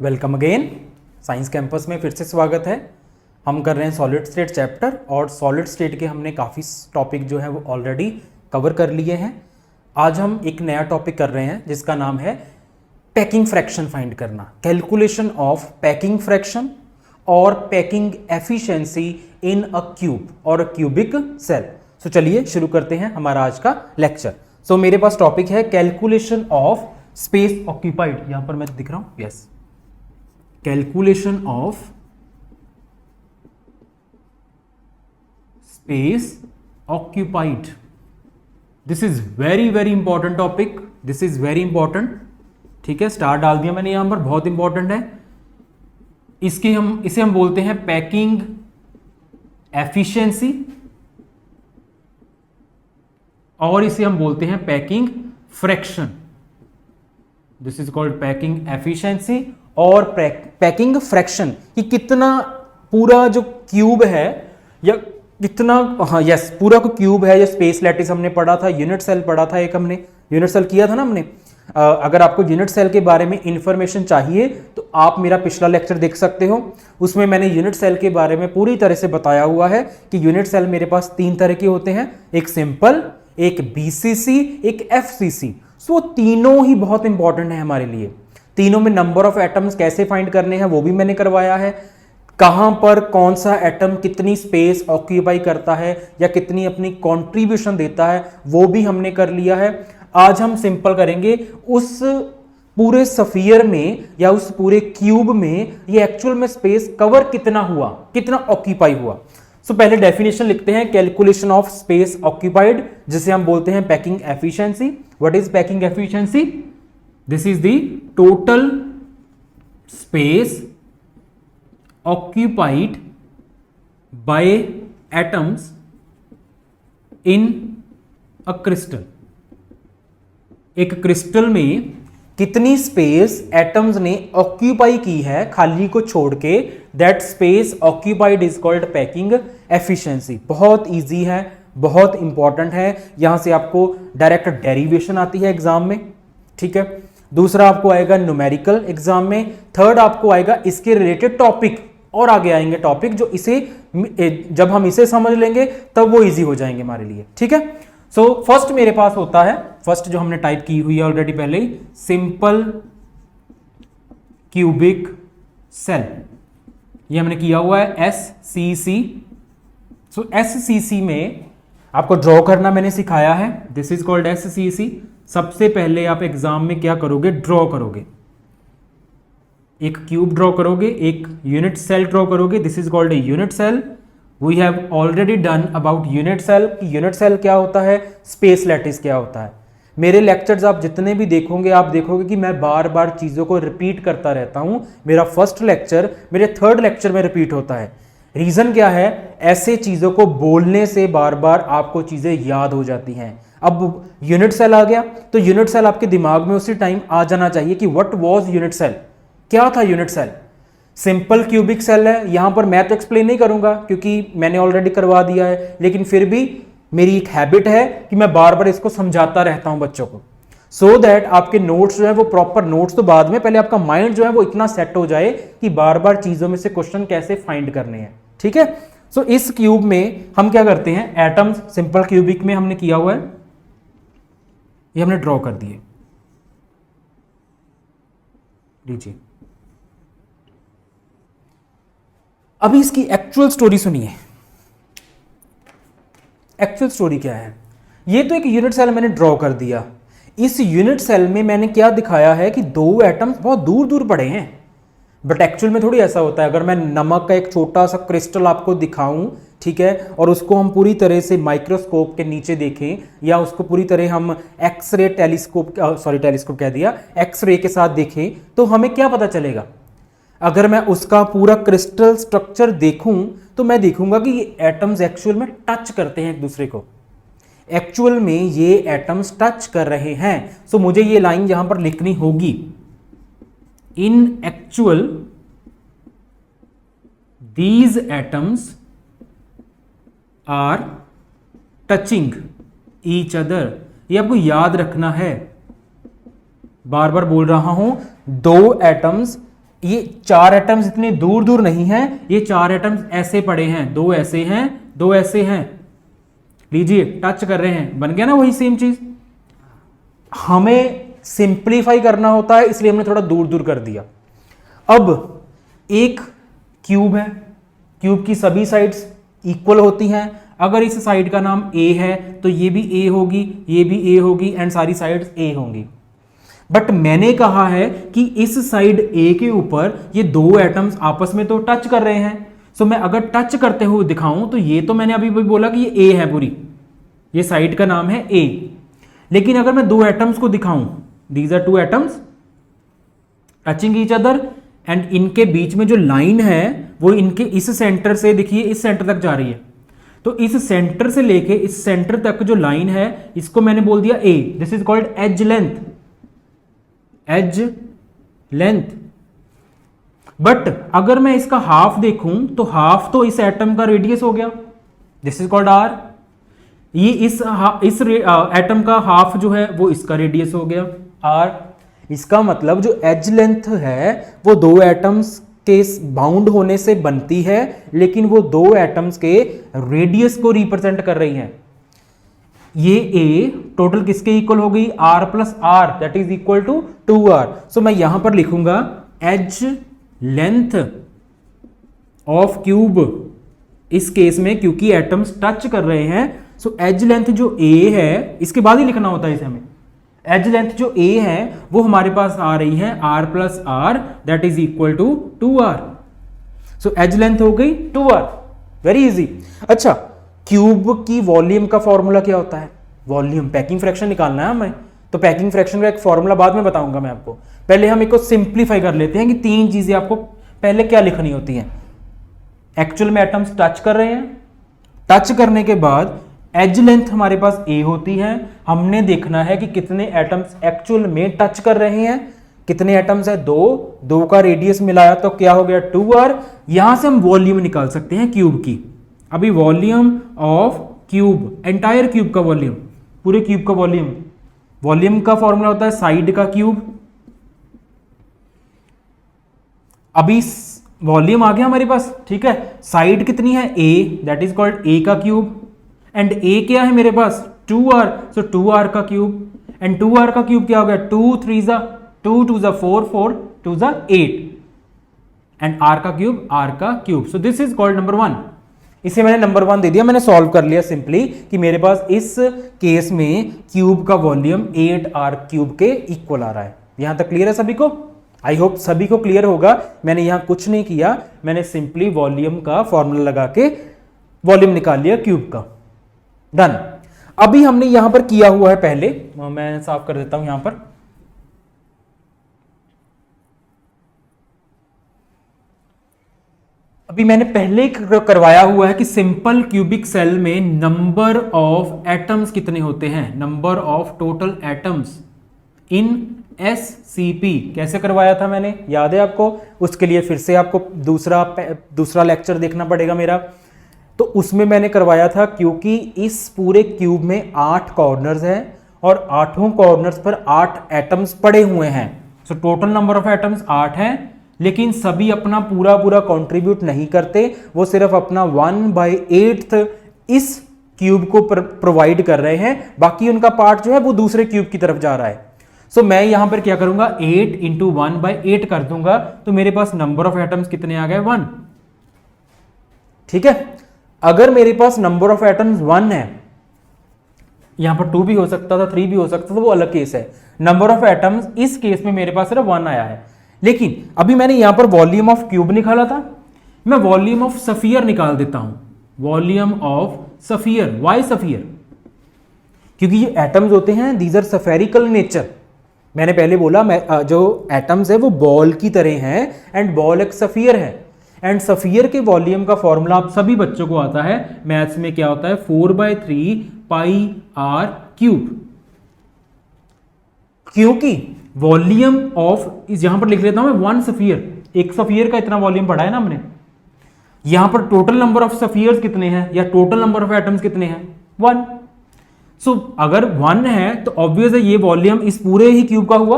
Welcome again. Science campus में फिर से स्वागत है। हम कर रहे हैं सॉलिड स्टेट चैप्टर और सॉलिड स्टेट के हमने काफ़ी टॉपिक जो है वो ऑलरेडी कवर कर लिए हैं। आज हम एक नया टॉपिक कर रहे हैं जिसका नाम है पैकिंग फ्रैक्शन फाइंड करना, कैलकुलेशन ऑफ पैकिंग फ्रैक्शन और पैकिंग एफिशिएंसी इन अ क्यूब और अ क्यूबिक सेल। सो चलिए शुरू करते हैं हमारा आज का लेक्चर। सो मेरे पास टॉपिक है कैलकुलेशन ऑफ स्पेस ऑक्यूपाइड। यहां पर मैं दिख रहा हूं, yes, calculation of space occupied. This is very very important topic, this is very important. ठीक है, स्टार डाल दिया मैंने यहां पर, बहुत इंपॉर्टेंट है। इसे हम बोलते हैं पैकिंग एफिशिएंसी और इसे हम बोलते हैं packing fraction. This is called packing efficiency और पैकिंग फ्रैक्शन कि कितना पूरा जो क्यूब है या कितना, हाँ यस, पूरा को क्यूब है। या स्पेस लैटिस हमने पढ़ा था, यूनिट सेल पढ़ा था, एक हमने यूनिट सेल किया था ना हमने। अगर आपको यूनिट सेल के बारे में इंफॉर्मेशन चाहिए तो आप मेरा पिछला लेक्चर देख सकते हो। उसमें मैंने यूनिट सेल के बारे में पूरी तरह से बताया हुआ है कि यूनिट सेल मेरे पास 3 तरह के होते हैं, एक सिंपल, एक बीसीसी, एक एफसीसी। सो तीनों ही बहुत इंपॉर्टेंट है हमारे लिए। तीनों में नंबर ऑफ एटम्स कैसे फाइंड करने हैं वो भी मैंने करवाया है। कहां पर कौन सा एटम कितनी स्पेस ऑक्यूपाई करता है या कितनी अपनी कंट्रीब्यूशन देता है वो भी हमने कर लिया है। आज हम सिंपल करेंगे उस पूरे सफियर में या उस पूरे क्यूब में ये एक्चुअल में स्पेस कवर कितना हुआ, कितना ऑक्यूपाई हुआ। सो पहले डेफिनेशन लिखते हैं, कैलकुलेशन ऑफ स्पेस ऑक्यूपाइड, जिसे हम बोलते हैं packing efficiency. What is packing efficiency? This is the total space occupied by atoms in a crystal। एक क्रिस्टल में कितनी स्पेस एटम्स ने ऑक्यूपाई की है खाली को छोड़ के, that space occupied is called packing efficiency. बहुत इजी है, बहुत इंपॉर्टेंट है। यहां से आपको डायरेक्ट डेरिवेशन आती है एग्जाम में। ठीक है, दूसरा आपको आएगा न्यूमेरिकल एग्जाम में, थर्ड आपको आएगा इसके रिलेटेड टॉपिक, और आगे आएंगे टॉपिक जो इसे जब हम इसे समझ लेंगे तब वो इजी हो जाएंगे हमारे लिए। ठीक है, सो फर्स्ट मेरे पास होता है, फर्स्ट जो हमने टाइप की हुई है ऑलरेडी पहले ही, सिंपल क्यूबिक सेल। ये हमने किया हुआ है एससीसी। सो एससीसी में आपको ड्रॉ करना मैंने सिखाया है, दिस इज कॉल्ड एससीसी। सबसे पहले आप एग्जाम में क्या करोगे, ड्रॉ करोगे, एक क्यूब ड्रॉ करोगे, एक यूनिट सेल ड्रॉ करोगे। This is called a unit cell. We have already done about unit cell. Unit cell क्या होता है, स्पेस लैटिस क्या होता है। मेरे लेक्चर्स आप जितने भी देखोगे आप देखोगे कि मैं बार बार चीजों को रिपीट करता रहता हूं। मेरा फर्स्ट लेक्चर मेरे थर्ड लेक्चर में रिपीट होता है। रीजन क्या है, ऐसे चीजों को बोलने से बार बार आपको चीजें याद हो जाती हैं। अब यूनिट सेल आ गया तो यूनिट सेल आपके दिमाग में उसी टाइम आ जाना चाहिए कि व्हाट वाज यूनिट सेल, क्या था unit cell. Simple cubic cell है। यहां पर मैं तो एक्सप्लेन नहीं करूंगा क्योंकि मैंने ऑलरेडी करवा दिया है, लेकिन फिर भी मेरी एक हैबिट है कि मैं बार बार इसको समझाता रहता हूं बच्चों को, सो दैट आपके नोट्स जो है वो प्रॉपर नोट्स तो बाद में, पहले आपका माइंड जो है वो इतना सेट हो जाए कि बार बार चीजों में से क्वेश्चन कैसे फाइंड करने हैं। ठीक है, सो इस क्यूब में हम क्या करते हैं, एटम्स सिंपल क्यूबिक में हमने किया हुआ है, ये हमने ड्रॉ कर दिए। लीजिए, अभी इसकी एक्चुअल स्टोरी सुनिए। एक्चुअल स्टोरी क्या है, ये तो एक यूनिट सेल मैंने ड्रॉ कर दिया। इस यूनिट सेल में मैंने क्या दिखाया है कि 2 एटम्स बहुत दूर दूर पड़े हैं, बट एक्चुअल में थोड़ी ऐसा होता है। अगर मैं नमक का एक छोटा सा क्रिस्टल आपको दिखाऊं, ठीक है, और उसको हम पूरी तरह से माइक्रोस्कोप के नीचे देखें या उसको पूरी तरह हम एक्सरे टेलीस्कोप, सॉरी टेलीस्कोप कह दिया, एक्सरे के साथ देखें, तो हमें क्या पता चलेगा। अगर मैं उसका पूरा क्रिस्टल स्ट्रक्चर देखूं तो मैं देखूंगा कि ये एटम्स एक्चुअल में टच करते हैं एक दूसरे को, एक्चुअल में ये एटम्स टच कर रहे हैं। सो मुझे ये लाइन यहां पर लिखनी होगी, in actual these atoms are touching each other. ये आपको याद रखना है, बार बार बोल रहा हूं, 2 एटम्स ये 4 एटम्स इतने दूर दूर नहीं हैं, ये 4 एटम्स ऐसे पड़े हैं, 2 ऐसे हैं, 2 ऐसे हैं, लीजिए टच कर रहे हैं, बन गया ना वही सेम चीज। हमें सिंप्लीफाई करना होता है इसलिए हमने थोड़ा दूर दूर कर दिया। अब एक क्यूब है, क्यूब की सभी साइड्स इक्वल होती हैं। अगर इस साइड का नाम ए है तो ये भी ए होगी, ये भी ए होगी एंड सारी साइड्स ए होंगी। बट मैंने कहा है कि इस साइड ए के ऊपर ये 2 एटम्स आपस में तो टच कर रहे हैं। सो मैं अगर टच करते हुए दिखाऊं तो ये तो मैंने अभी भी बोला कि ये ए है पूरी, ये साइड का नाम है ए। लेकिन अगर मैं 2 एटम्स को दिखाऊं, these are 2 atoms touching each other and इनके बीच में जो लाइन है वो इनके इस सेंटर से देखिए इस सेंटर तक जा रही है। तो इस सेंटर से लेके इस सेंटर तक जो लाइन है इसको मैंने बोल दिया a. This is called edge length, edge length. But अगर मैं इसका हाफ देखूं तो हाफ तो इस एटम का रेडियस हो गया, दिस इज कॉल्ड आर। ये इस एटम का हाफ जो है वो इसका रेडियस हो गया आर। इसका मतलब जो एज लेंथ है वो 2 एटम्स के बाउंड होने से बनती है, लेकिन वो 2 एटम्स के रेडियस को रिप्रेजेंट कर रही है। ये ए टोटल किसके इक्वल हो गई, r plus r, that is equal to 2r। So मैं यहां पर लिखूंगा एज लेंथ ऑफ क्यूब, इस केस में क्योंकि एटम्स टच कर रहे हैं। सो एज लेंथ जो ए है, इसके बाद ही लिखना होता है इसे हमें। एज लेंथ जो ए है वो हमारे पास आ रही है r plus r, that is equal to 2r। So as length हो गई 2r, वेरी इजी। अच्छा, क्यूब की वॉल्यूम का फॉर्मूला क्या होता है, वॉल्यूम पैकिंग फ्रैक्शन निकालना है हमें, तो पैकिंग फ्रैक्शन का एक फॉर्मूला बाद में बताऊंगा मैं आपको। पहले हम इसको सिंप्लीफाई कर लेते हैं कि 3 चीजें आपको पहले क्या लिखनी होती हैं। एक्चुअल में एटम्स टच कर रहे हैं, टच करने के बाद एज लेंथ हमारे पास ए होती है। हमने देखना है कि कितने एटम्स एक्चुअल में टच कर रहे हैं, कितने एटम्स है 2 का रेडियस मिलाया तो क्या हो गया 2r। यहां से हम वॉल्यूम निकाल सकते हैं क्यूब की। अभी volume of cube, entire cube का वॉल्यूम, पूरे क्यूब का वॉल्यूम, वॉल्यूम का फॉर्मूला होता है साइड का क्यूब। अभी वॉल्यूम आ गया हमारे पास, ठीक है। साइड कितनी है a, that is called a का क्यूब, एंड a क्या है मेरे पास 2r, सो 2r का क्यूब। एंड 2r का क्यूब क्या हो गया 2 3 2 2 4 4 2 8 एंड r का क्यूब r का cube. So this is called number 1। इसे मैंने नंबर 1 दे दिया, मैंने सॉल्व कर लिया सिंपली कि मेरे पास इस केस में क्यूब का वॉल्यूम 8r क्यूब के इक्वल आ रहा है। यहां तक क्लियर है सभी को? आई होप सभी को क्लियर होगा। मैंने यहां कुछ नहीं किया, मैंने सिंपली वॉल्यूम का फॉर्मूला लगा के वॉल्यूम निकाल लिया क्यूब का, डन। अभी हमने यहां पर किया हुआ है, पहले मैं साफ कर देता हूं यहां पर। अभी मैंने पहले करवाया हुआ है कि सिंपल क्यूबिक सेल में नंबर ऑफ एटम्स कितने होते हैं, number of total atoms in SCP। कैसे करवाया था मैंने, याद है आपको? उसके लिए फिर से आपको दूसरा लेक्चर देखना पड़ेगा मेरा। तो उसमें मैंने करवाया था, क्योंकि इस पूरे क्यूब में 8 कॉर्नर्स हैं और 8 कॉर्नर्स पर 8 एटम्स पड़े हुए हैं। सो टोटल नंबर ऑफ एटम्स 8 हैं, लेकिन सभी अपना पूरा कंट्रीब्यूट नहीं करते, वो सिर्फ अपना 1/8 इस क्यूब को प्रोवाइड कर रहे हैं, बाकी उनका पार्ट जो है वो दूसरे क्यूब की तरफ जा रहा है। सो मैं यहां पर क्या करूंगा 8 × 1/8 कर दूंगा, तो मेरे पास नंबर ऑफ एटम्स कितने आ गए 1। ठीक है, अगर मेरे पास नंबर ऑफ एटम्स 1 है, यहां पर 2 भी हो सकता था, 3 भी हो सकता था, वो अलग केस है। नंबर ऑफ एटम्स इस केस में मेरे पास सिर्फ 1 आया है। लेकिन अभी मैंने यहां पर वॉल्यूम ऑफ क्यूब निकाला था, मैं वॉल्यूम ऑफ सफियर निकाल देता हूं। Volume of sphere, why sphere? क्योंकि ये एटम्स होते हैं, दीज आर सफेरिकल नेचर। मैंने पहले बोला जो एटम्स है वो बॉल की तरह हैं एंड बॉल एक सफियर है। एंड सफियर के वॉल्यूम का फॉर्मूला आप सभी बच्चों को आता है, मैथ्स में क्या होता है 4/3 πr³। क्योंकि वॉल्यूम ऑफ, यहां पर लिख लेता हूं मैं 1 सफियर, एक सफियर का इतना वॉल्यूम पढ़ा है ना हमने। यहां पर टोटल नंबर ऑफ सफियर्स कितने हैं या टोटल नंबर ऑफ एटम्स कितने हैं 1। सो अगर 1 है तो ऑब्वियस है ये वॉल्यूम इस पूरे ही क्यूब का हुआ,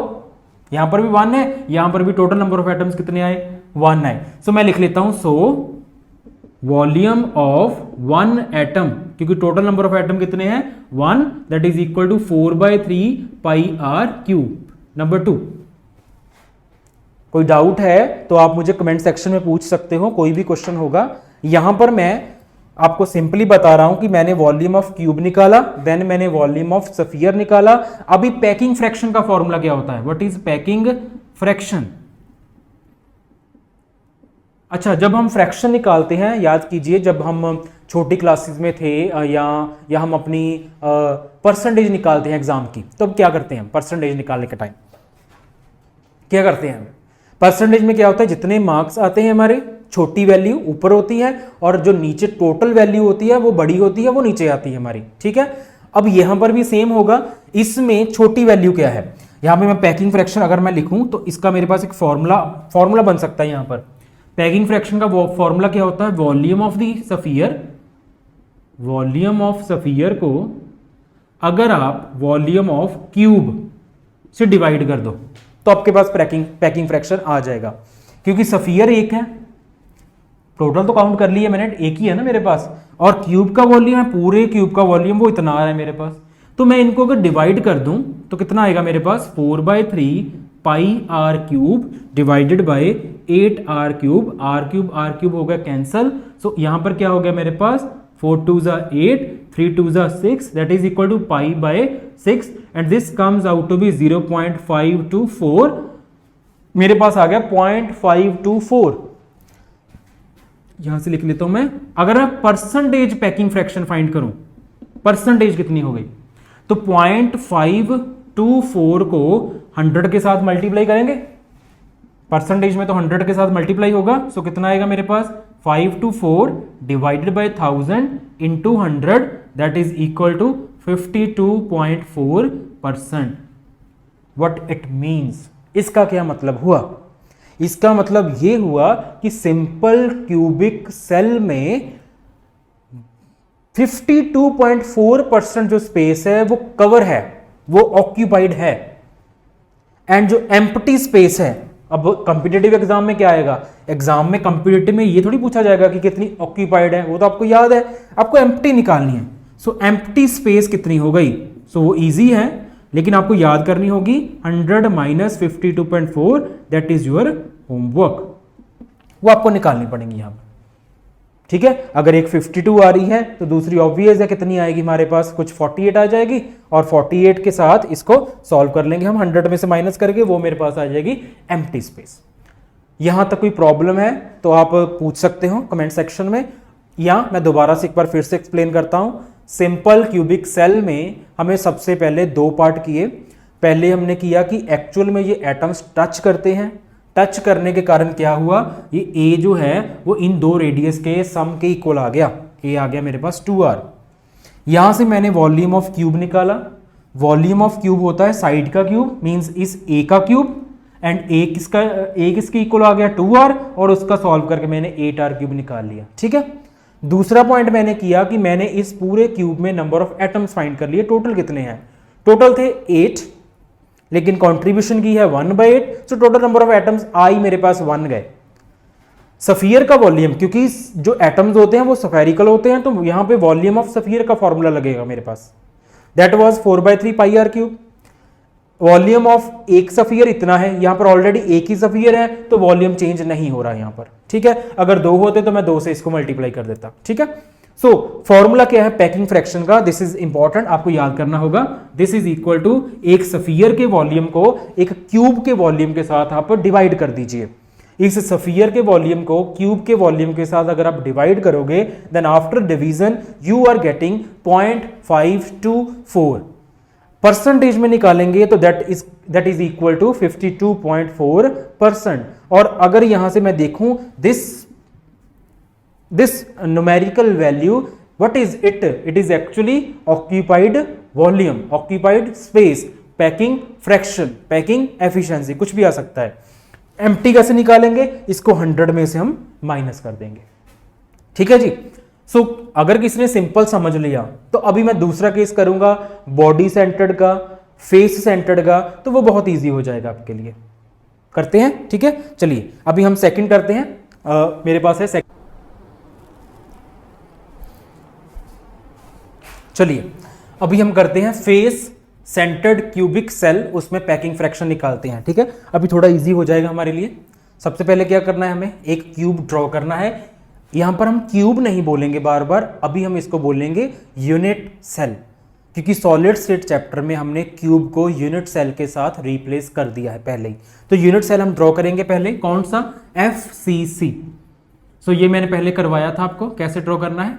यहां पर भी 1 है, यहां पर भी टोटल नंबर ऑफ एटम्स कितने आए, 1 आए। सो मैं लिख लेता हूं, सो वॉल्यूम ऑफ 1 एटम, क्योंकि टोटल नंबर ऑफ एटम कितने हैं 1, that is equal to 4/3 pi r cube. Number 2, कोई डाउट है तो आप मुझे कमेंट सेक्शन में पूछ सकते हो, कोई भी क्वेश्चन होगा। यहां पर मैं आपको सिंपली बता रहा हूं कि मैंने वॉल्यूम ऑफ क्यूब निकाला, देन मैंने वॉल्यूम ऑफ स्फीयर निकाला। अभी पैकिंग फ्रैक्शन का फॉर्मूला क्या होता है, व्हाट इज पैकिंग फ्रैक्शन। अच्छा, जब हम फ्रैक्शन निकालते हैं, याद कीजिए जब हम छोटी क्लासेस में थे या हम अपनी परसेंटेज निकालते हैं एग्जाम की, तो अब क्या करते हैं परसेंटेज निकालने के टाइम क्या करते हैं, परसेंटेज में क्या होता है, जितने मार्क्स आते हैं हमारे, छोटी वैल्यू ऊपर होती है और जो नीचे टोटल वैल्यू होती है वो बड़ी होती है, वो नीचे आती है हमारी, ठीक है। अब यहां पर भी सेम होगा, इसमें छोटी वैल्यू क्या है, यहां पे मैं पैकिंग फ्रैक्शन अगर मैं लिखूं तो इसका मेरे पास एक फॉर्मूला बन सकता है। यहां पर पैकिंग फ्रैक्शन का फॉर्मूला क्या होता है, volume of the sphere, volume of sphere को अगर आप वॉल्यूम ऑफ क्यूब से डिवाइड कर दो तो आपके पास पैकिंग फ्रैक्शन आ जाएगा, क्योंकि सफियर एक है, टोटल तो काउंट कर लिया मैंने, एक ही है ना मेरे पास, और क्यूब का वॉल्यूम है, पूरे क्यूब का वॉल्यूम वो इतना आ रहा है मेरे पास। तो मैं इनको अगर डिवाइड कर दूं तो कितना आएगा मेरे पास, 4/3 pi r cube divided by 8 r cube, r cube हो गया कैंसल। सो यहां पर क्या हो गया मेरे पास, 4 2 8, 3 2 6, that is equal to pi by 6 and this comes out to be 0.524, मेरे पास आ गया 0.524। यहां से लिख लेता हूं मैं, अगर मैं परसेंटेज पैकिंग फ्रैक्शन फाइंड करूं, परसेंटेज कितनी हो गई, तो 0.524 को 100 के साथ मल्टीप्लाई करेंगे, परसेंटेज में तो 100 के साथ मल्टीप्लाई होगा। सो कितना आएगा मेरे पास, 524 divided by 1000 into 100, that is equal to 52.4%। What it means, इसका क्या मतलब हुआ, इसका मतलब यह हुआ कि सिंपल क्यूबिक सेल में 52.4% जो स्पेस है वो कवर है, वो ऑक्यूपाइड है, एंड जो एम्प्टी स्पेस है, अब कॉम्पिटिटिव एग्जाम में क्या आएगा, एग्जाम में कॉम्पिटिटिव में ये थोड़ी पूछा जाएगा कि कितनी ऑक्यूपाइड है, वो तो आपको याद है, आपको एम्प्टी निकालनी है। सो एम्प्टी स्पेस कितनी हो गई, सो वो इजी है, लेकिन आपको याद करनी होगी 100 minus 52.4, that is your homework, वो आपको निकालनी पड़ेगी यहां पर, ठीक है। अगर एक 52 आ रही है तो दूसरी ऑब्वियस है कितनी आएगी हमारे पास, कुछ 48 आ जाएगी, और 48 के साथ इसको सॉल्व कर लेंगे हम, 100 में से माइनस करके, वो मेरे पास आ जाएगी एम्प्टी स्पेस। यहां तक कोई प्रॉब्लम है तो आप पूछ सकते हो कमेंट सेक्शन में, या मैं दोबारा से एक बार फिर से एक्सप्लेन करता हूं। सिंपल क्यूबिक सेल में हमें सबसे पहले 2 पार्ट किए। पहले हमने किया कि एक्चुअल में ये एटम्स टच करते हैं, टच करने के कारण क्या हुआ, ये ए जो है वो इन 2 रेडियस के सम के इक्वल आ गया, ए आ गया मेरे पास 2r। यहां से मैंने वॉल्यूम ऑफ क्यूब निकाला, वॉल्यूम ऑफ क्यूब होता है साइड का क्यूब, मींस इस ए का क्यूब, एंड ए किसके इक्वल आ गया 2r, और उसका सॉल्व करके मैंने 8r क्यूब निकाल लिया, ठीक है। दूसरा पॉइंट मैंने किया कि मैंने इस पूरे क्यूब में नंबर ऑफ एटम्स फाइंड कर लिए, टोटल कितने हैं, टोटल थे 8, लेकिन कंट्रीब्यूशन की है 1/8, so total number of atoms आई मेरे पास 1 गए। सफियर का वॉल्यूम, क्योंकि जो एटम्स होते हैं वो स्फेरिकल होते हैं, तो यहां पे वॉल्यूम ऑफ सफियर का फॉर्मूला लगेगा मेरे पास, that was 4/3 pi r cube. Volume of एक सफियर इतना है, यहां पर ऑलरेडी एक ही सफियर है तो वॉल्यूम चेंज नहीं हो रहा यहां पर, ठीक है। अगर 2 होते तो मैं 2 से इसको मल्टीप्लाई कर देता, ठीक है। सो फॉर्मूला क्या है पैकिंग फ्रैक्शन का, दिस इज इंपॉर्टेंट, आपको याद करना होगा। दिस इज इक्वल टू एक सफियर के वॉल्यूम को एक क्यूब के वॉल्यूम के साथ आप डिवाइड कर दीजिए। इस सफियर के वॉल्यूम को क्यूब के वॉल्यूम के साथ अगर आप डिवाइड करोगे, then after division you are getting 0.524। Percentage में निकालेंगे तो दैट इज इक्वल टू 52.4%। और अगर यहां से मैं देखूं this numerical value, what is it is actually occupied volume, occupied space, packing fraction, packing efficiency, कुछ भी आ सकता है। एम्प्टी कैसे निकालेंगे, इसको 100 में से हम माइनस कर देंगे, ठीक है जी। सो अगर किसी ने सिंपल समझ लिया तो अभी मैं दूसरा केस करूंगा बॉडी सेंटर्ड का, फेस सेंटर्ड का, तो वो बहुत ईजी हो जाएगा आपके लिए। करते हैं, ठीक है। चलिए अभी हम सेकंड करते हैं। मेरे पास है चलिए अभी हम करते हैं फेस सेंटर्ड क्यूबिक सेल, उसमें पैकिंग फ्रैक्शन निकालते हैं, ठीक है। अभी थोड़ा इजी हो जाएगा हमारे लिए। सबसे पहले क्या करना है, हमें एक क्यूब ड्रॉ करना है। यहां पर हम क्यूब नहीं बोलेंगे बार बार, अभी हम इसको बोलेंगे यूनिट सेल, क्योंकि सॉलिड स्टेट चैप्टर में हमने क्यूब को यूनिट सेल के साथ रिप्लेस कर दिया है पहले ही। तो यूनिट सेल हम ड्रॉ करेंगे पहले, कौन सा, FCC। सो ये मैंने पहले करवाया था आपको, कैसे ड्रॉ करना है,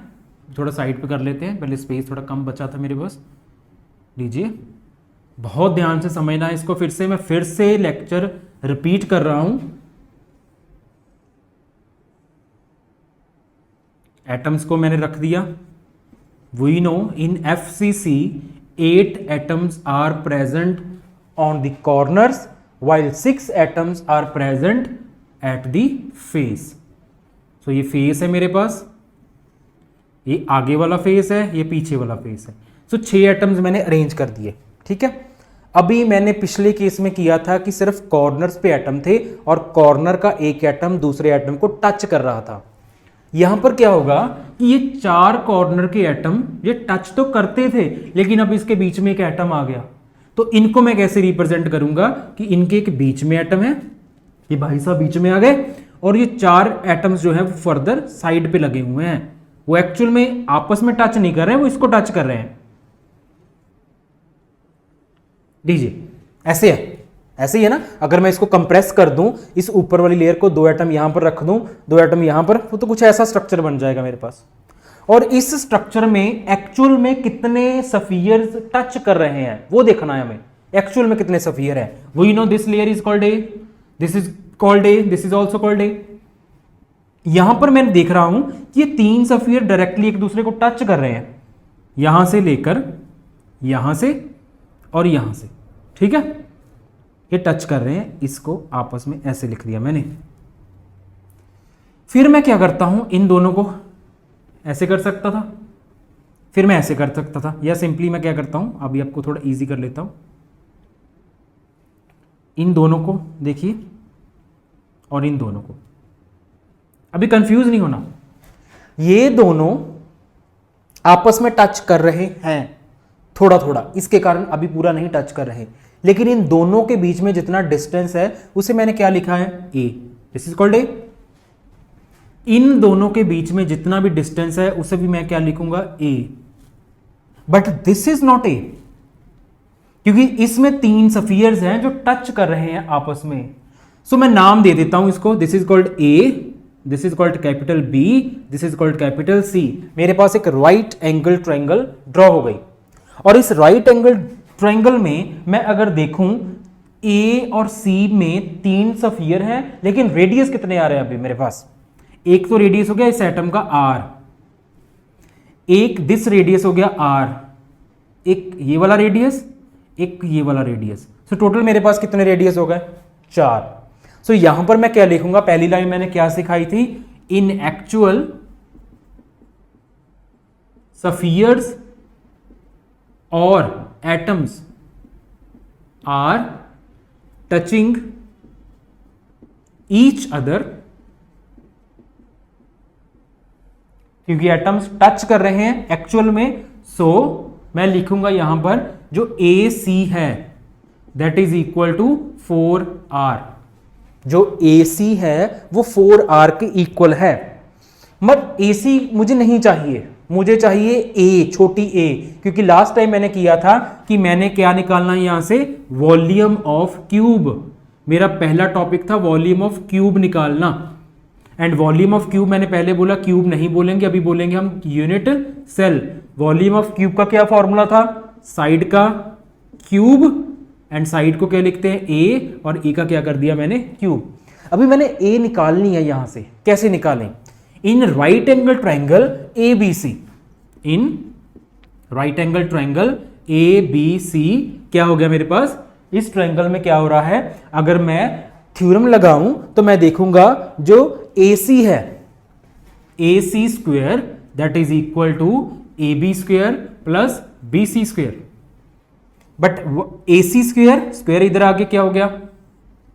थोड़ा साइड पे कर लेते हैं, पहले स्पेस थोड़ा कम बचा था मेरे पास। लीजिए, बहुत ध्यान से समझना है इसको। मैं फिर से लेक्चर रिपीट कर रहा हूं। एटम्स को मैंने रख दिया। We know in FCC 8 atoms are present on the corners while 6 atoms are present at the face। सो ये फेस है मेरे पास, ये आगे वाला फेस है, ये पीछे वाला फेस है। सो 6 एटम्स मैंने अरेंज कर दिए, ठीक है। अभी मैंने पिछले केस में किया था कि सिर्फ कॉर्नर्स पे एटम थे और कॉर्नर का एक एटम दूसरे एटम को टच कर रहा था। यहां पर क्या होगा कि ये 4 कॉर्नर के एटम ये टच तो करते थे, लेकिन अब इसके बीच में एक एटम आ गया। तो इनको मैं कैसे रिप्रेजेंट करूंगा कि इनके एक बीच में एटम है, ये भाई साहब बीच में आ गए, और ये 4 एटम्स जो है वो फर्दर साइड पे लगे हुए हैं। वो एक्चुअल में आपस में टच नहीं कर रहे हैं, वो इसको टच कर रहे हैं। लीजिए, ऐसे है, ऐसे ही है ना। अगर मैं इसको कंप्रेस कर दूं, इस ऊपर वाली लेयर को, 2 एटम यहां पर रख दूं, 2 एटम यहां पर, तो कुछ ऐसा स्ट्रक्चर बन जाएगा मेरे पास। और इस स्ट्रक्चर में एक्चुअल में कितने सफियर्स टच कर रहे हैं वो देखना है हमें। एक्चुअल में कितने सफियर है, we know this layer is called A, this is called A, this is also called A. यहां पर मैं देख रहा हूं कि ये 3 सफियर डायरेक्टली एक दूसरे को टच कर रहे हैं, यहां से लेकर यहां से और यहां से, ठीक है। ये टच कर रहे हैं, इसको आपस में ऐसे लिख दिया मैंने। फिर मैं क्या करता हूं, इन दोनों को ऐसे कर सकता था, फिर मैं ऐसे कर सकता था, या सिंपली मैं क्या करता हूं, अभी आपको थोड़ा इजी कर लेता हूं। इन दोनों को देखिए और इन दोनों को, अभी कंफ्यूज नहीं होना, ये दोनों आपस में टच कर रहे हैं थोड़ा थोड़ा, इसके कारण अभी पूरा नहीं टच कर रहे, लेकिन इन दोनों के बीच में जितना डिस्टेंस है उसे मैंने क्या लिखा है, ए, दिस इज कॉल्ड ए। इन दोनों के बीच में जितना भी डिस्टेंस है उसे भी मैं क्या लिखूंगा, a. But this is not a, क्योंकि इसमें 3 सफियर्स हैं जो टच कर रहे हैं आपस में। सो मैं नाम दे देता हूं इसको, this is called A, this is called capital B, this is called capital C. मेरे पास एक राइट एंगल ट्रायंगल ड्रॉ हो गई, और इस राइट एंगल ट्रायंगल में मैं अगर देखूं ए और सी में 3 सफियर हैं, लेकिन रेडियस कितने आ रहे हैं अभी मेरे पास। एक तो रेडियस हो गया इस एटम का आर, एक दिस रेडियस हो गया आर, एक ये वाला रेडियस, एक ये वाला रेडियस। सो टोटल मेरे पास कितने रेडियस हो गए, 4। सो यहां पर मैं क्या लिखूंगा, पहली लाइन मैंने क्या सिखाई थी, इन एक्चुअल सफियर्स और atoms are touching each other, क्योंकि एटम्स टच कर रहे हैं एक्चुअल में। सो मैं लिखूंगा यहां पर जो ए सी है that is equal to 4r। जो ए सी है वो 4r के इक्वल है। मत ए सी मुझे नहीं चाहिए, मुझे चाहिए ए, छोटी ए, क्योंकि लास्ट टाइम मैंने किया था कि मैंने क्या निकालना है यहां से, वॉल्यूम ऑफ क्यूब। मेरा पहला टॉपिक था वॉल्यूम ऑफ क्यूब निकालना, एंड वॉल्यूम ऑफ क्यूब मैंने पहले बोला क्यूब नहीं बोलेंगे, अभी बोलेंगे हम unit cell. Volume of cube का क्या फॉर्मूला था, साइड का क्यूब, एंड साइड को क्या लिखते हैं, ए, और ए का क्या कर दिया मैंने, क्यूब। अभी मैंने ए निकालनी है यहां से, कैसे निकालें, in right angle triangle A B C, in right angle triangle A B C क्या हो गया मेरे पास, इस ट्रायंगल में क्या हो रहा है, अगर मैं थ्योरम लगाऊं तो मैं देखूंगा जो AC है, AC square that is equal to AB square plus BC square. But AC square, square इधर आके क्या हो गया,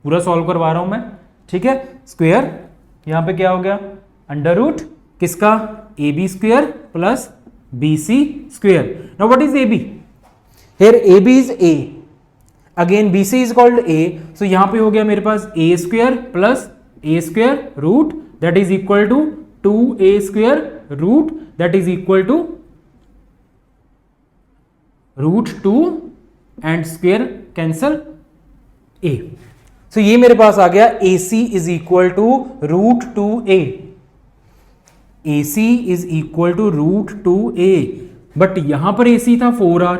पूरा सॉल्व करवा रहा हूं मैं, ठीक है। स्क्वेयर यहां पे क्या हो गया, अंडर रूट किसका, AB square plus BC square. Now what is AB, here AB is A, again BC is called A, so यहां पे हो गया मेरे पास A square plus A square root that is equal to 2A square root that is equal to root 2 and square cancel A। So ये मेरे पास आ गया AC is equal to root 2A, AC is equal to root 2A, but यहां पर AC था 4R,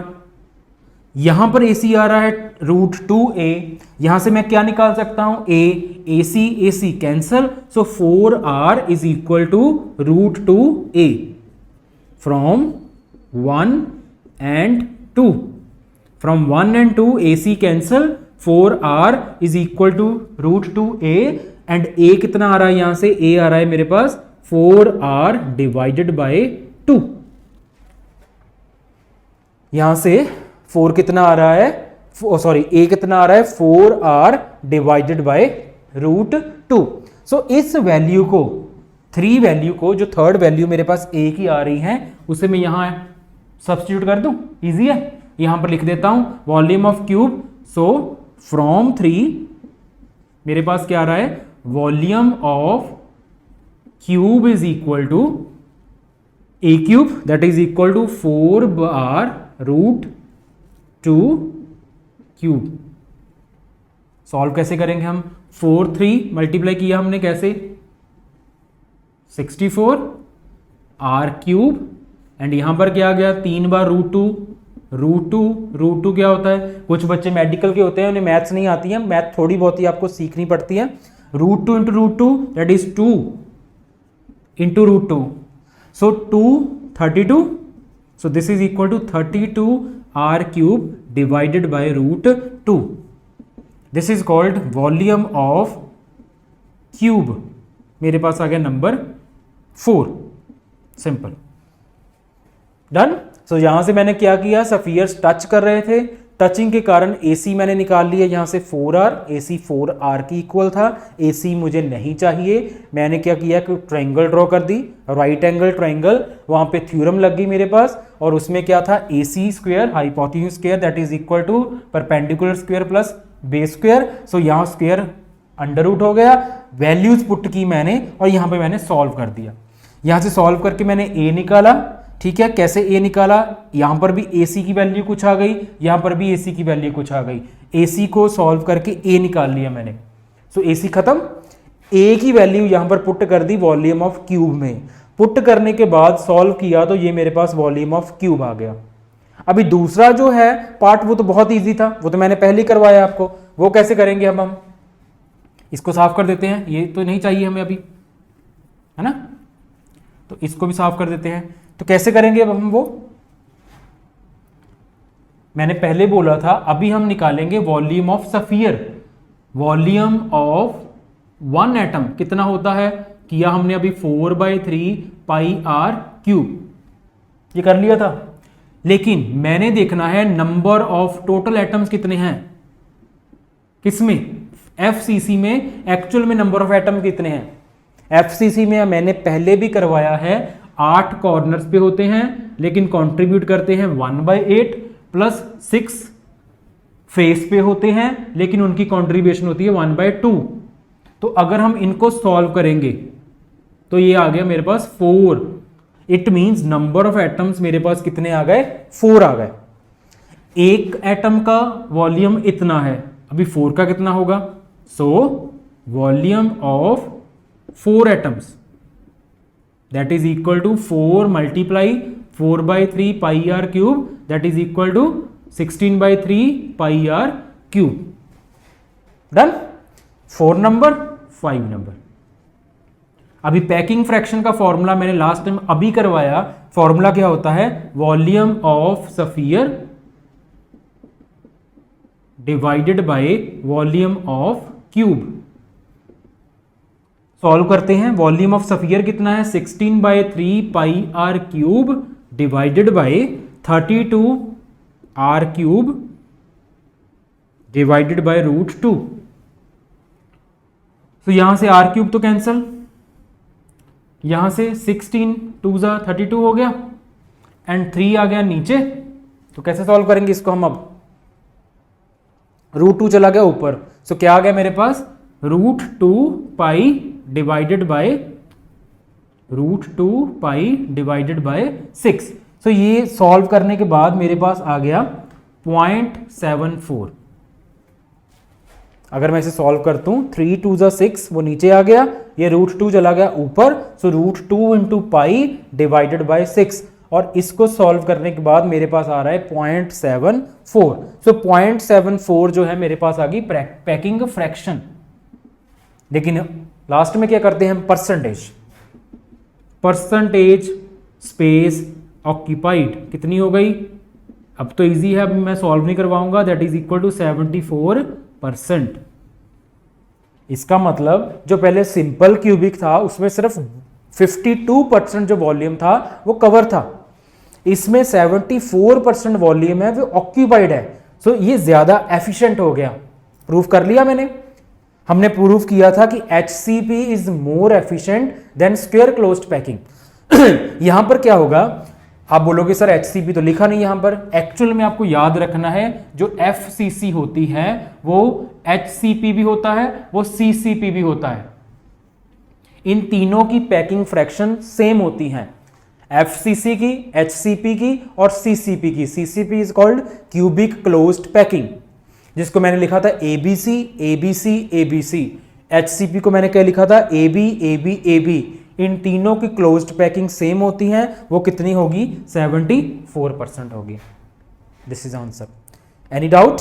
यहां पर AC आ रहा है रूट 2A, यहां से मैं क्या निकाल सकता हूं, AC cancel, so 4R is equal to root 2A from 1 and 2, from 1 and 2 AC cancel, 4R is equal to root 2A and A कितना आ रहा है, यहां से A आ रहा है मेरे पास 4R डिवाइडेड बाय 2, यहां से 4 कितना आ रहा है, सॉरी A कितना आ रहा है 4R डिवाइडेड बाय रूट 2। सो इस वैल्यू को, 3 वैल्यू को, जो थर्ड वैल्यू मेरे पास A की आ रही है उसे मैं यहां सब्स्टिट्यूट कर दूं, इजी है, यहां पर लिख देता हूं volume of cube. So from 3 मेरे पास क्या आ रहा है, volume of cube is equal to A cube that is equal to 4R root 2 cube. Solve कैसे करेंगे हम, 4 3 मल्टीप्लाई किया हमने कैसे, 64 R क्यूब एंड यहां पर क्या आ गया 3 बार रूट 2, रूट टू क्या होता है, कुछ बच्चे मेडिकल के होते हैं उन्हें मैथ्स नहीं आती है, मैथ थोड़ी बहुत ही आपको सीखनी पड़ती है। Root 2 into root 2 that is 2 into root 2, so 2 32, so this is equal to 32 R cube divided by root 2, this is called volume of cube. मेरे पास आ गया नंबर 4, सिंपल डन। सो यहां से मैंने क्या किया, सफियर्स टच कर रहे थे, टचिंग के कारण AC मैंने निकाल लिया यहां से 4R, AC 4R की इक्वल था, AC मुझे नहीं चाहिए, मैंने क्या किया कि ट्रायंगल ड्रॉ कर दी, राइट एंगल ट्रायंगल, वहां पे थ्योरम लग गई मेरे पास, और उसमें क्या था AC square hypotenuse square that is equal to perpendicular square plus base square. So यहां स्क्वायर अंडर रूट हो गया, वैल्यूज पुट की मैंने और यहां पे मैंने सॉल्व कर दिया, यहां से सॉल्व करके मैंने A निकाला, ठीक है। कैसे A निकाला, यहां पर भी AC की वैल्यू कुछ आ गई, यहां पर भी AC की वैल्यू कुछ आ गई, AC को सॉल्व करके A निकाल लिया मैंने, सो AC खत्म। A की वैल्यू यहां पर पुट कर दी वॉल्यूम ऑफ क्यूब में, पुट करने के बाद सॉल्व किया तो ये मेरे पास वॉल्यूम ऑफ क्यूब आ गया। अभी दूसरा जो है पार्ट वो तो बहुत ईजी था, वो तो मैंने पहले करवाया आपको, वो कैसे करेंगे अब हम, इसको साफ कर देते हैं, ये तो नहीं चाहिए हमें अभी, है ना, तो इसको भी साफ कर देते हैं। तो कैसे करेंगे अब हम वो, मैंने पहले बोला था अभी हम निकालेंगे volume of sphere, volume of 1 atom कितना होता है, किया हमने अभी 4/3 पाई R क्यूब, ये कर लिया था, लेकिन मैंने देखना है नंबर ऑफ टोटल एटम्स कितने हैं, किसमें, FCC में, एक्चुअल में नंबर ऑफ एटम कितने हैं। FCC में मैंने पहले भी करवाया है, 8 कॉर्नर्स पे होते हैं लेकिन कंट्रीब्यूट करते हैं 1/8 प्लस 6 फेस पे होते हैं लेकिन उनकी कंट्रीब्यूशन होती है 1/2। तो अगर हम इनको सॉल्व करेंगे तो ये आ गया मेरे पास 4, it means number of atoms मेरे पास कितने आ गए, 4 आ गए। एक एटम का वॉल्यूम इतना है, अभी 4 का कितना होगा, सो volume of 4 atoms that is equal to 4 multiply 4/3 pi R cube that is equal to 16/3 pi R cube, done। 4 number 5 number. अभी पैकिंग फ्रैक्शन का फॉर्मूला मैंने लास्ट टाइम अभी करवाया, फॉर्मूला क्या होता है, volume of sphere divided by volume of cube. Solve करते हैं, वॉल्यूम ऑफ सफियर कितना है, 16/3 पाई R cube divided bye 32 R cube divided bye √2। तो यहां से r³ तो कैंसल, यहां से 16 2 ज़ा 32 हो गया एंड 3 आ गया नीचे। तो कैसे सॉल्व करेंगे इसको हम? अब √2 चला गया ऊपर, सो क्या आ गया मेरे पास? √2 पाई divided by √2 pi divided by 6। सो ये सॉल्व करने के बाद मेरे पास आ गया 0.74। अगर मैं इसे सॉल्व करता हूं 3 2 ज़ा 6 वो नीचे आ गया, ये √2 चला गया ऊपर, सो √2 इंटू पाई डिवाइडेड बाय 6। और इसको सॉल्व करने के बाद मेरे पास आ रहा है 0.74। सो 0.74 जो है मेरे पास आ गई पैकिंग फ्रैक्शन। लेकिन लास्ट में क्या करते हैं हम? परसेंटेज स्पेस ऑक्यूपाइड कितनी हो गई? अब तो इजी है, अब मैं सॉल्व नहीं करवाऊंगा। That is equal to 74%। इसका मतलब जो पहले सिंपल क्यूबिक था उसमें सिर्फ 52% जो वॉल्यूम था वो कवर था, इसमें 74% वॉल्यूम है वो ऑक्यूपाइड है। सो ये ज्यादा एफिशिएंट हो गया। प्रूफ कर लिया मैंने। हमने प्रूफ किया था कि HCP is more efficient then square closed packing. यहां पर क्या होगा? आप बोलोगे सर HCP तो लिखा नहीं यहां पर। एक्चुअल में आपको याद रखना है जो FCC होती है वो HCP भी होता है, वो CCP भी होता है। इन तीनों की पैकिंग फ्रैक्शन सेम होती हैं, FCC की, HCP की और CCP की। CCP is called cubic closed packing, जिसको मैंने लिखा था ABC ABC ABC। HCP को मैंने क्या लिखा था? AB AB AB। इन तीनों की क्लोज्ड पैकिंग सेम होती हैं, वो कितनी होगी? 74% होगी। This is answer. Any doubt?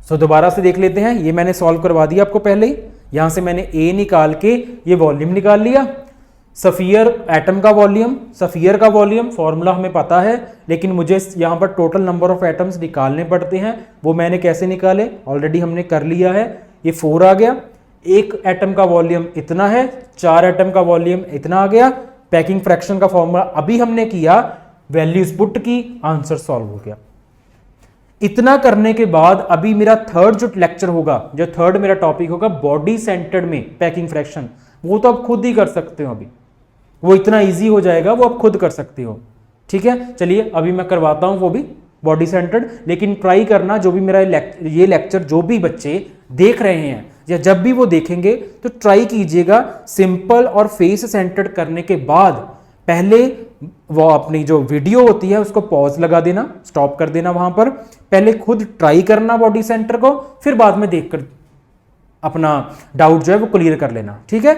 So दोबारा से देख लेते हैं। ये मैंने सॉल्व करवा दिया आपको पहले ही। यहां से मैंने A निकाल के ये वॉल्यूम निकाल लिया। सफियर एटम का वॉल्यूम, सफियर का वॉल्यूम फॉर्मूला हमें पता है, लेकिन मुझे यहां पर टोटल नंबर ऑफ एटम्स निकालने पड़ते हैं। वो मैंने कैसे निकाले? ऑलरेडी हमने कर लिया है। ये 4 आ गया। एक एटम का वॉल्यूम इतना है, 4 एटम का वॉल्यूम इतना आ गया। पैकिंग फ्रैक्शन का फॉर्मूला अभी हमने किया, वैल्यूज पुट की, आंसर सॉल्व हो गया। इतना करने के बाद अभी मेरा थर्ड जो लेक्चर होगा, जो थर्ड मेरा टॉपिक होगा बॉडी सेंटर्ड में पैकिंग फ्रैक्शन, वो तो आप खुद ही कर सकते हो। अभी वो इतना इजी हो जाएगा, वो आप खुद कर सकते हो। ठीक है, चलिए अभी मैं करवाता हूं वो भी बॉडी सेंटर्ड। लेकिन ट्राई करना, जो भी मेरा ये लेक्चर जो भी बच्चे देख रहे हैं या जब भी वो देखेंगे तो ट्राई कीजिएगा सिंपल और फेस सेंटर्ड करने के बाद पहले वो अपनी जो वीडियो होती है उसको पॉज लगा देना, स्टॉप कर देना, वहां पर पहले खुद ट्राई करना बॉडी सेंटर को, फिर बाद में देखकर अपना डाउट जो है वो क्लियर कर लेना। ठीक है,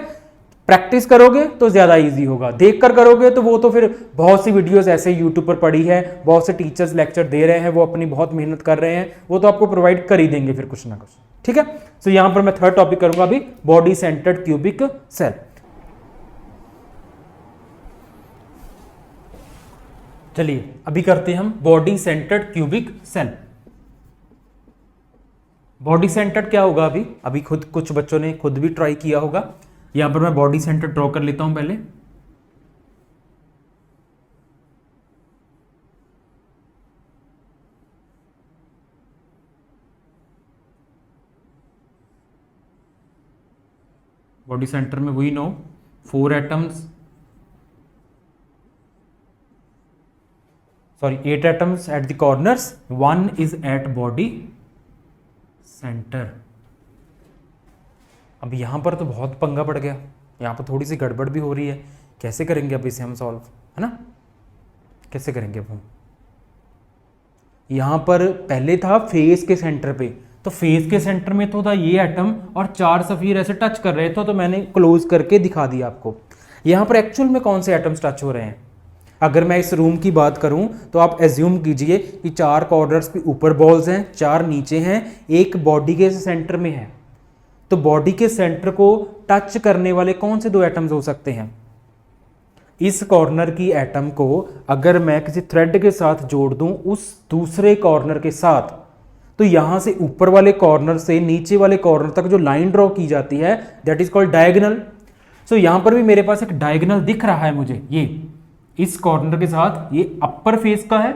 प्रैक्टिस करोगे तो ज्यादा इजी होगा। देखकर करोगे तो वो तो फिर बहुत सी वीडियोस ऐसे यूट्यूब पर पड़ी है, बहुत से टीचर्स लेक्चर दे रहे हैं, वो अपनी बहुत मेहनत कर रहे हैं, वो तो आपको प्रोवाइड कर ही देंगे फिर कुछ ना कुछ। ठीक है, सो यहां पर मैं थर्ड टॉपिक करूंगा अभी, बॉडी सेंटर्ड क्यूबिक सेल। चलिए अभी करते हैं हम body centred cubic cell. Body centred क्या होगा? अभी खुद कुछ बच्चों ने खुद भी ट्राई किया होगा। यहां पर मैं बॉडी सेंटर ड्रॉ कर लेता हूं पहले। बॉडी सेंटर में वही 4 atoms, sorry 8 atoms at the corners, 1 is at body centre. अब यहां पर तो बहुत पंगा पड़ गया, यहां पर थोड़ी सी गड़बड़ भी हो रही है। कैसे करेंगे अब इसे हम सॉल्व, है ना? कैसे करेंगे अब हम? यहां पर पहले था फेस के सेंटर पे, तो फेस के सेंटर में तो था ये एटम और 4 सफीर ऐसे टच कर रहे थे, तो मैंने क्लोज करके दिखा दिया आपको। यहां पर एक्चुअल में कौन से एटम्स टच हो रहे हैं? अगर मैं इस रूम की बात करूं तो आप एज्यूम कीजिए कि 4 कॉर्नर्स पे ऊपर बॉल्स हैं, 4 नीचे हैं, एक बॉडी के सेंटर में है। तो बॉडी के सेंटर को टच करने वाले कौन से 2 एटम्स हो सकते हैं? इस कॉर्नर की एटम को अगर मैं किसी थ्रेड के साथ जोड़ दूं उस दूसरे कॉर्नर के साथ, तो यहां से ऊपर वाले कॉर्नर से नीचे वाले कॉर्नर तक जो लाइन ड्रॉ की जाती है दैट इज कॉल्ड डायगोनल। सो यहां पर भी मेरे पास एक डायगोनल दिख रहा है मुझे, ये इस कॉर्नर के साथ, ये अपर फेस का है,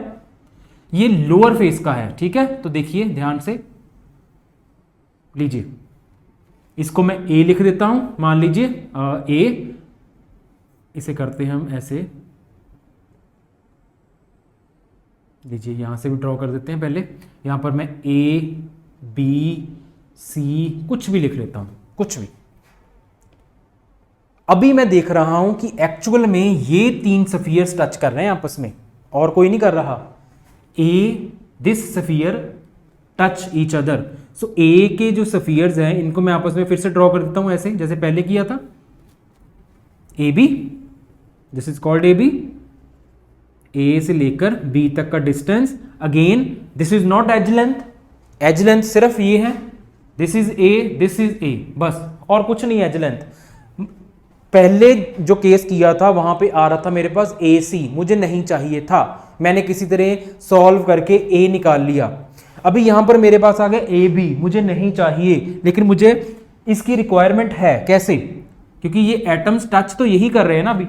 ये लोअर फेस का है, ठीक है। तो देखिए ध्यान से लीजिए, इसको मैं ए लिख देता हूं, मान लीजिए ए, इसे करते हैं हम ऐसे, लीजिए यहां से भी ड्रॉ कर देते हैं। पहले यहां पर मैं ए बी सी कुछ भी लिख लेता हूं, कुछ भी। अभी मैं देख रहा हूं कि एक्चुअल में ये 3 सफियर्स टच कर रहे हैं आपस में, और कोई नहीं कर रहा। A this sphere touch each other. So A के जो सफियर्स हैं इनको मैं आपस में फिर से ड्रॉ कर देता हूं ऐसे, जैसे पहले किया था। A B, this is called A B. A से लेकर बी तक का distance, again this is not edge length, edge length सिर्फ ये है, this is a, this is a, बस और कुछ नहीं एज लेंथ। पहले जो केस किया था वहां पे आ रहा था मेरे पास ए सी, मुझे नहीं चाहिए था, मैंने किसी तरह सॉल्व करके ए निकाल लिया। अभी यहां पर मेरे पास आ गया ए बी, मुझे नहीं चाहिए, लेकिन मुझे इसकी रिक्वायरमेंट है। कैसे? क्योंकि ये एटम्स टच तो यही कर रहे हैं ना अभी।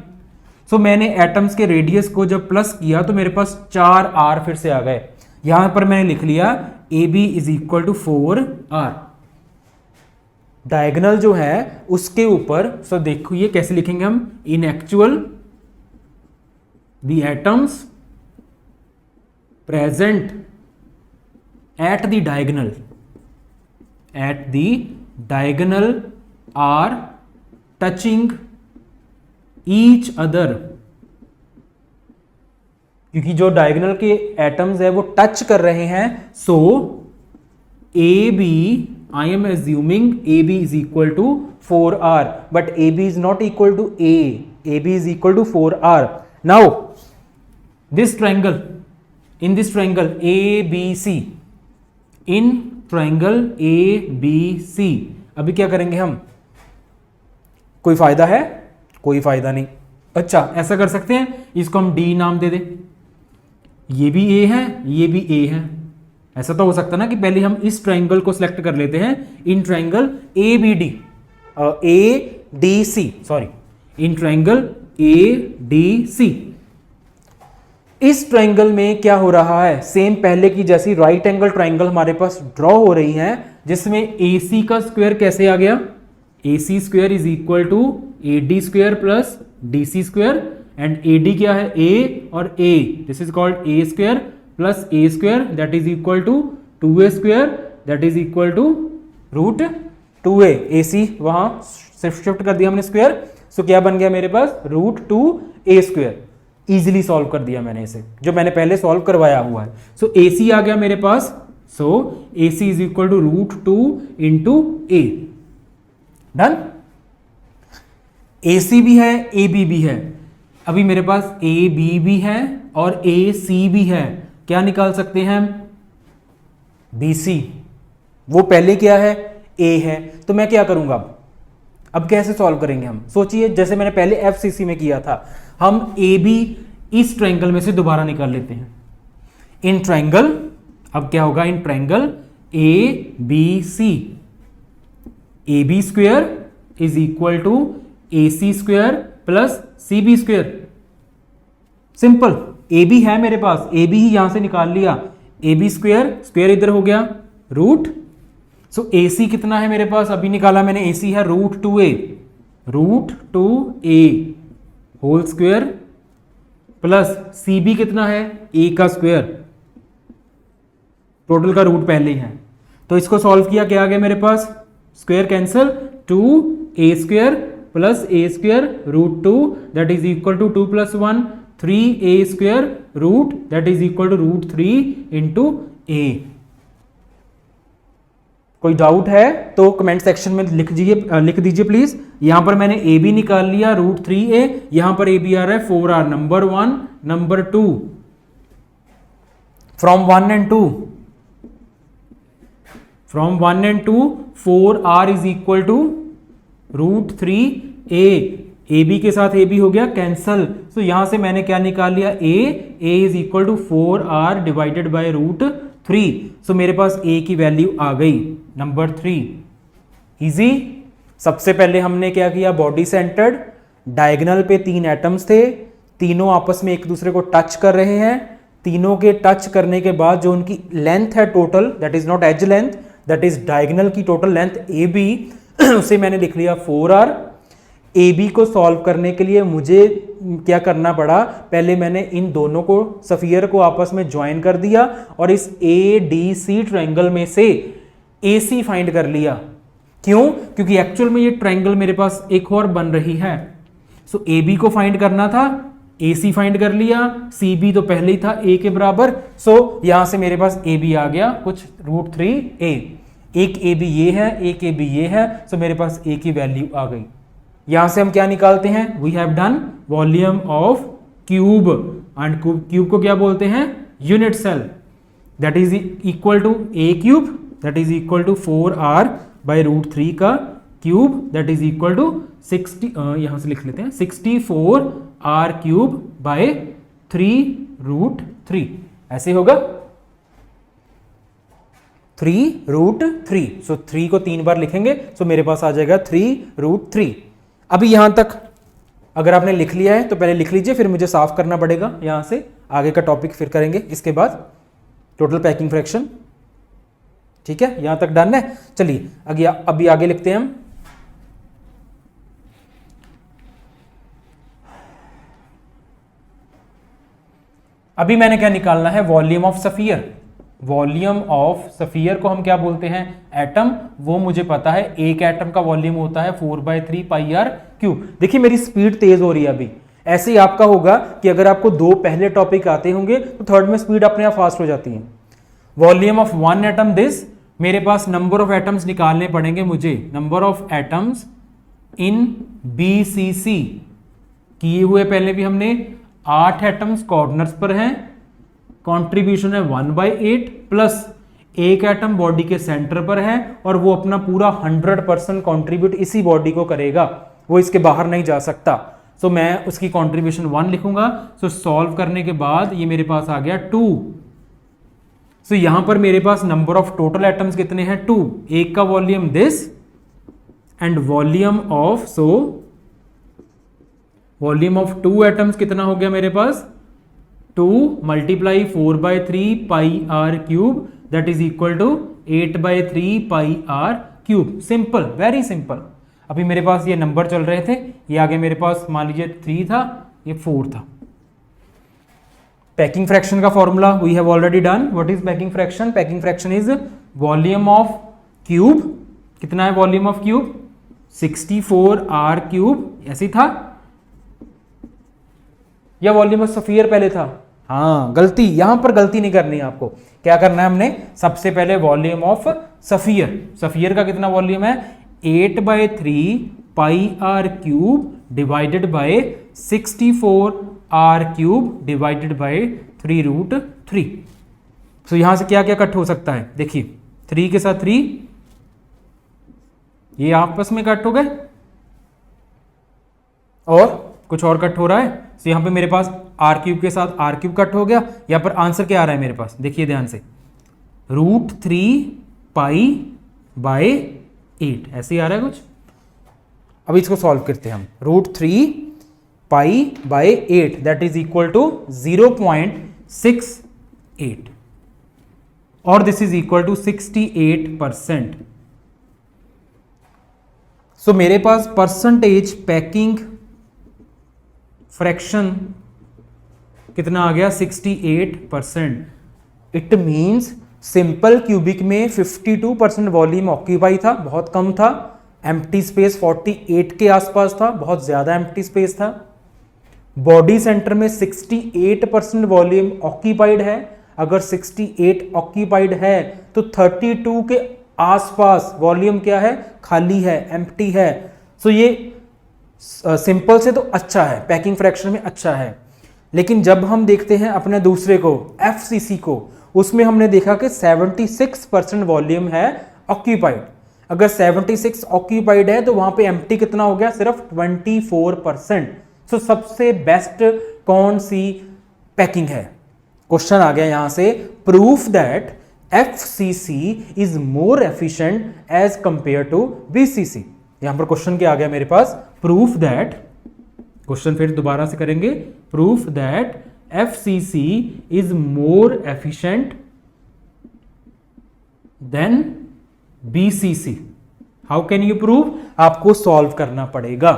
सो मैंने एटम्स के रेडियस को जब प्लस किया तो मेरे पास 4 आर फिर से आ गए। यहां पर मैंने लिख लिया A B is equal to 4 R. Diagonal जो है उसके ऊपर, सो देखो ये कैसे लिखेंगे हम, in actual the atoms present at the diagonal are touching each other. क्योंकि जो डायगोनल के एटम्स है वो टच कर रहे हैं, so A B, I am assuming AB is equal to 4R, but AB is not equal to A. AB is equal to 4R. Now, this triangle, in this triangle ABC, in triangle ABC, अभी क्या करेंगे हम? कोई फायदा है? कोई फायदा नहीं। अच्छा, ऐसा कर सकते हैं, इसको हम D नाम दे दें। ये भी A है, ये भी A है। ऐसा तो हो सकता है ना कि पहले हम इस ट्रायंगल को सिलेक्ट कर लेते हैं, in triangle A B D, A D C, sorry, in triangle A D C. इस ट्रायंगल में क्या हो रहा है, सेम पहले की जैसी राइट एंगल ट्रायंगल हमारे पास ड्रॉ हो रही है, जिसमें ए सी का स्क्वायर कैसे आ गया, A C square is equal to A D square plus D C square, and A D क्या है, ए और a, this is called a square plus a square that is equal to 2a square that is equal to root 2a। A C वहां shift कर दिया हमने square, सो क्या बन गया मेरे पास, root 2a square. Easily solve कर दिया मैंने इसे, जो मैंने पहले सॉल्व करवाया हुआ है। सो ए सी आ गया मेरे पास, so A C is equal to root 2 into a. Done. A C भी है, ए बी भी है। अभी मेरे पास ए बी भी है और ए सी भी है। क्या निकाल सकते हैं हम, बी सी। वो पहले क्या है, ए है। तो मैं क्या करूंगा अब कैसे सॉल्व करेंगे हम, सोचिए, जैसे मैंने पहले एफ सी सी में किया था, हम ए बी इस ट्रायंगल में से दोबारा निकाल लेते हैं। इन ट्रायंगल, अब क्या होगा, in triangle A B C, A B square is equal to A C square plus C B square. Simple, A B है मेरे पास, ए बी ही यहां से निकाल लिया, ए बी स्क्वायर, स्क्वायर इधर हो गया, रूट। सो ए सी कितना है मेरे पास, अभी निकाला मैंने, ए सी है root 2a, root 2a whole square plus C B कितना है, ए का स्क्वायर, टोटल का रूट पहले ही है। तो इसको सॉल्व किया, क्या आ गया मेरे पास, square cancel, 2a square plus a square root 2 that is equal to 2 plus 1 3a square root that is equal to root 3 into a. कोई डाउट है तो कमेंट सेक्शन में लिख दीजिए प्लीज। यहां पर मैंने ए बी निकाल लिया, रूट 3a, यहां पर ए बी आ रहा है 4r, number 1 number 2, from 1 and 2, from 1 and 2 4r is equal to root 3a। A B के साथ ए बी हो गया कैंसल। सो यहां से मैंने क्या निकाल लिया, a is equal to 4r divided by root 3। So मेरे पास ए की वैल्यू आ गई, नंबर 3। इजी। सबसे पहले हमने क्या किया, बॉडी सेंटर्ड, डायगोनल पे 3 एटम्स थे, तीनों आपस में एक दूसरे को टच कर रहे हैं, तीनों के टच करने के बाद जो उनकी लेंथ है total, that is not edge length, that is diagonal की टोटल लेंथ ए बी, उसे मैंने लिख लिया 4r। ए बी को सॉल्व करने के लिए मुझे क्या करना पड़ा, पहले मैंने इन दोनों को सफियर को आपस में ज्वाइन कर दिया और इस ए डी सी ट्रायंगल में से ए सी फाइंड कर लिया। क्यों? क्योंकि एक्चुअल में ये ट्रायंगल मेरे पास एक और बन रही है। सो ए बी को फाइंड करना था, ए सी फाइंड कर लिया, सी बी तो पहले ही था ए के बराबर। सो यहां से मेरे पास ए बी आ गया कुछ √3a। एक ए बी ये है, एक ए बी ये है, सो मेरे पास ए की वैल्यू आ गई। यहां से हम क्या निकालते हैं, we have done volume of cube, and cube को क्या बोलते हैं, unit cell, that is equal to A cube, that is equal to 4r by √3 का cube, that is equal to 60, यहां से लिख लेते हैं 64r क्यूब बाय 3√3, ऐसे होगा 3√3। सो 3 को 3 बार लिखेंगे, सो मेरे पास आ जाएगा 3√3। अभी यहां तक अगर आपने लिख लिया है तो पहले लिख लीजिए, फिर मुझे साफ करना पड़ेगा यहां से, आगे का टॉपिक फिर करेंगे इसके बाद, टोटल पैकिंग फ्रैक्शन। ठीक है, यहां तक डन है। चलिए अभी आगे लिखते हैं हम। अभी मैंने क्या निकालना है, volume of sphere. Volume of sphere को हम क्या बोलते हैं, एटम। वो मुझे पता है, एक एटम का वॉल्यूम होता है 4/3πr³। देखिए मेरी स्पीड तेज हो रही है अभी। ऐसे ही आपका होगा कि अगर आपको 2 पहले टॉपिक आते होंगे तो थर्ड में स्पीड अपने आप फास्ट हो जाती है। वॉल्यूम ऑफ 1 एटम दिस, मेरे पास नंबर ऑफ एटम्स निकालने पड़ेंगे मुझे। Number of atoms in BCC किए हुए पहले भी हमने, 8 एटम्स कॉर्नर्स पर हैं, कंट्रीब्यूशन है 1/8, प्लस एक एटम बॉडी के सेंटर पर है और वो अपना पूरा 100% कंट्रीब्यूट इसी बॉडी को करेगा, वो इसके बाहर नहीं जा सकता। सो मैं उसकी कंट्रीब्यूशन 1 लिखूंगा। सो सॉल्व करने के बाद ये मेरे पास आ गया 2। सो यहां पर मेरे पास नंबर ऑफ टोटल एटम्स कितने हैं, 2। एक का volume this and volume of, so volume of 2 atoms कितना हो गया मेरे पास, 2 × 4/3πr³, that is equal to 8/3πr³। Simple, very simple. अभी मेरे पास ये नंबर चल रहे थे, ये आगे मेरे पास मान लीजिए 3 था, ये 4 था। पैकिंग फ्रैक्शन का formula we have already done. What is packing fraction, packing fraction is volume of cube. कितना है वॉल्यूम ऑफ क्यूब, 64r³, ऐसे था, या वॉल्यूम ऑफ सफियर पहले था, हाँ गलती, यहां पर गलती नहीं करनी है आपको। क्या करना है हमने, सबसे पहले वॉल्यूम ऑफ सफियर। सफियर का कितना वॉल्यूम है, 8/3πr³ divided by 64r³ divided by 3√3। तो यहां से क्या क्या कट हो सकता है, देखिए 3 के साथ 3, ये आपस में कट हो गए, और कुछ और कट हो रहा है। तो यहां पे मेरे पास r³ के साथ r³ कट हो गया। यहां पर आंसर क्या आ रहा है मेरे पास, देखिए ध्यान से, √3π/8 ऐसे ही आ रहा है कुछ। अब इसको सॉल्व करते हैं हम। √3π/8 दैट इज इक्वल टू 0.68 और दिस इज इक्वल टू 68%। सो मेरे पास परसेंटेज पैकिंग फ्रैक्शन कितना आ गया, 68%। इट मींस सिंपल क्यूबिक में 52% वॉल्यूम ऑक्यूपाई था, बहुत कम था। एम्प्टी स्पेस 48 के आसपास था, बहुत ज्यादा एम्प्टी स्पेस था। बॉडी सेंटर में 68% वॉल्यूम ऑक्यूपाइड है। अगर 68 ऑक्यूपाइड है तो 32 के आसपास वॉल्यूम क्या है, खाली है, एम्प्टी है। सो ये सिंपल से तो अच्छा है, पैकिंग फ्रैक्शन में अच्छा है। लेकिन जब हम देखते हैं अपने दूसरे को, FCC को, उसमें हमने देखा कि 76% वॉल्यूम है ऑक्यूपाइड। अगर 76 ऑक्यूपाइड है तो वहां पे एम्प्टी कितना हो गया, सिर्फ 24%। सो सबसे बेस्ट कौन सी पैकिंग है, क्वेश्चन आ गया यहां से, proof that FCC is more efficient as compare to BCC। यहां पर क्वेश्चन क्या आ गया मेरे पास, प्रूफ दैट, क्वेश्चन फिर दोबारा से करेंगे, proof that FCC is more efficient than BCC. How can you prove? आपको सॉल्व करना पड़ेगा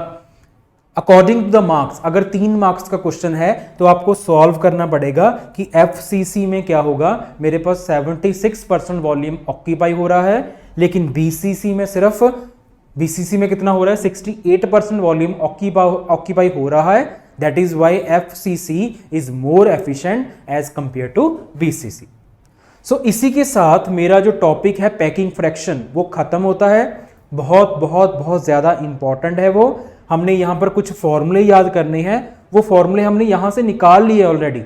अकॉर्डिंग टू द मार्क्स। अगर 3 मार्क्स का क्वेश्चन है तो आपको सॉल्व करना पड़ेगा कि FCC में क्या होगा, मेरे पास 76% वॉल्यूम ऑक्यूपाई हो रहा है, लेकिन BCC में सिर्फ BCC में कितना हो रहा है, 68% वॉल्यूम ऑक्यूपाई हो रहा है। That is why FCC is more efficient as compare to BCC। So इसी के साथ मेरा जो टॉपिक है पैकिंग फ्रैक्शन वो खत्म होता है। बहुत बहुत बहुत ज्यादा इंपॉर्टेंट है वो। हमने यहां पर कुछ फॉर्मूले याद करने हैं, वो फॉर्मूले हमने यहां से निकाल लिए ऑलरेडी।